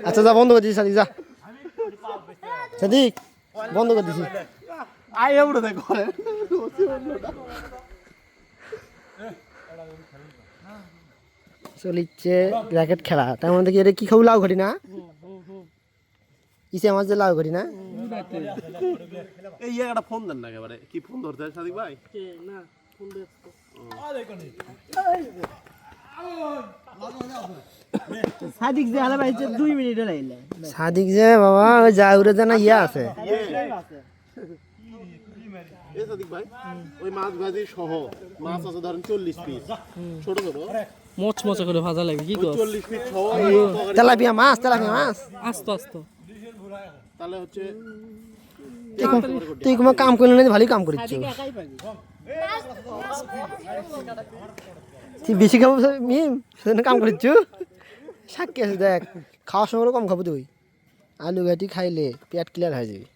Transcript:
আচ্ছা যা বন্ধ করে দিছি সাদিক যা সাদিক বন্ধ করে দিছি আয় উড়ে দেখ করে চলিচ্ছে র্যাকেট খেলা তার মধ্যে কি এটা কি খাবো লাউ ঘড়ি না ইসে আমার যে লাউ ঘড়ি না এই একটা ফোন দেন না একেবারে কি ফোন ধরতে সাদিক ভাই না ফোন দে সাদিক যে হালা বাইছে 2 মিনিট লাইলে সাদিক যে বাবা ওই জাউরে জানা ইয়া আছে এই সাদিক ভাই ওই মাছ ভাজি সহ মাছ আছে ধরেন 40 পিস ছোট ছোট মচমচা করে ভাজা লাগে কি কস 40 পিস সহ তেলাপিয়া মাছ আস্তে আস্তে তাহলে হচ্ছে তুই কোনো কাম করলি না ভালোই কাম করিস একাই পাবি তুই বেশি খাবো মিম সেদিন কাম করিস সাক্ষী আছে দেখ খাওয়ার সময় কম খাবো তুই আলু ঘাটি খাইলে পেট ক্লিয়ার হয়ে যাবে